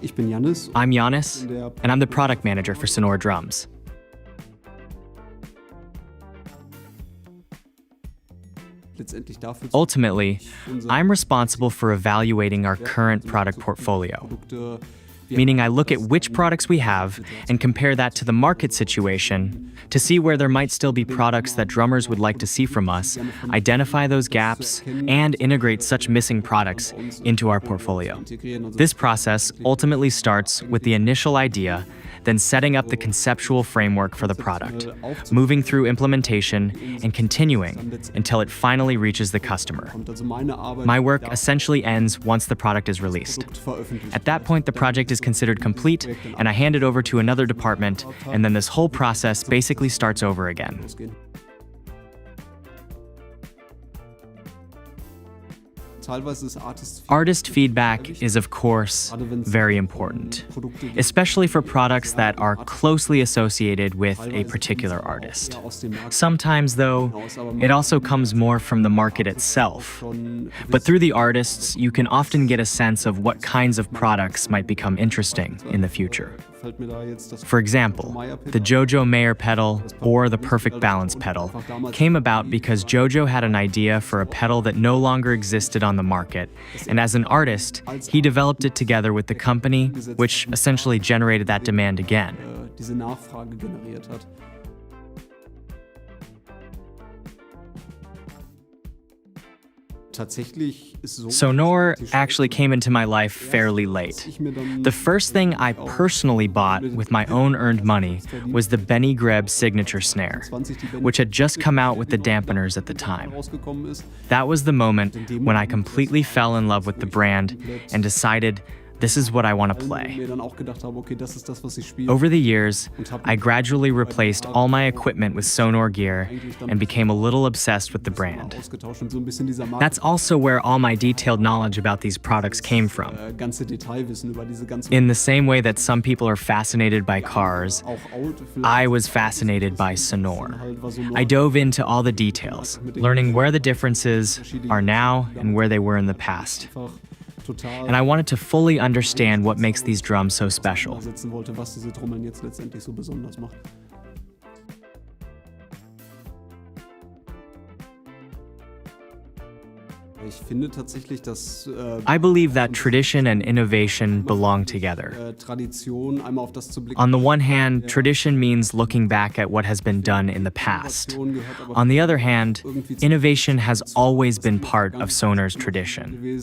Ich bin Jannis. I'm Jannis, and I'm the product manager for SONOR drums. Ultimately, I'm responsible for evaluating our current product portfolio, meaning I look at which products we have and compare that to the market situation to see where there might still be products that drummers would like to see from us, identify those gaps, and integrate such missing products into our portfolio. This process ultimately starts with the initial idea, then setting up the conceptual framework for the product, moving through implementation, and continuing until it finally reaches the customer. My work essentially ends once the product is released. At that point, the project is considered complete, and I hand it over to another department, and then this whole process basically starts over again. Artist feedback is, of course, very important, especially for products that are closely associated with a particular artist. Sometimes, though, it also comes more from the market itself. But through the artists, you can often get a sense of what kinds of products might become interesting in the future. For example, the Jojo Mayer pedal or the Perfect Balance pedal came about because Jojo had an idea for a pedal that no longer existed on the market, and as an artist, he developed it together with the company, which essentially generated that demand again. SONOR actually came into my life fairly late. The first thing I personally bought with my own earned money was the Benny Greb signature snare, which had just come out with the dampeners at the time. That was the moment when I completely fell in love with the brand and decided this is what I want to play. Over the years, I gradually replaced all my equipment with SONOR gear and became a little obsessed with the brand. That's also where all my detailed knowledge about these products came from. In the same way that some people are fascinated by cars, I was fascinated by SONOR. I dove into all the details, learning where the differences are now and where they were in the past. And I wanted to fully understand what makes these drums so special. I believe that tradition and innovation belong together. On the one hand, tradition means looking back at what has been done in the past. On the other hand, innovation has always been part of SONOR's tradition.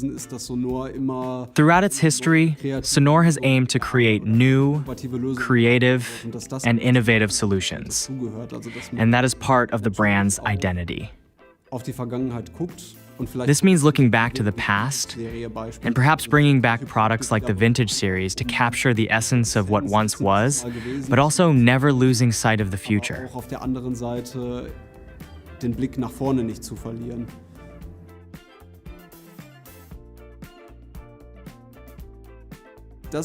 Throughout its history, SONOR has aimed to create new, creative, and innovative solutions. And that is part of the brand's identity. This means looking back to the past and perhaps bringing back products like the Vintage series to capture the essence of what once was, but also never losing sight of the future.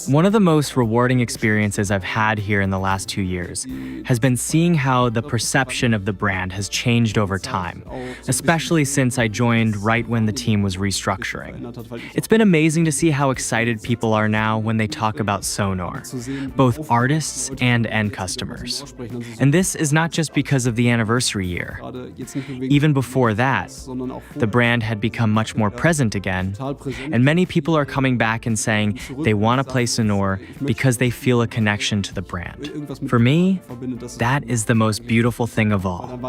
One of the most rewarding experiences I've had here in the last 2 years has been seeing how the perception of the brand has changed over time, especially since I joined right when the team was restructuring. It's been amazing to see how excited people are now when they talk about SONOR, both artists and end customers. And this is not just because of the anniversary year. Even before that, the brand had become much more present again, and many people are coming back and saying they want to play SONOR because they feel a connection to the brand. For me, that is the most beautiful thing of all,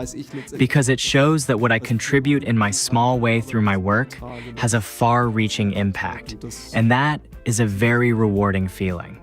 because it shows that what I contribute in my small way through my work has a far-reaching impact, and that is a very rewarding feeling.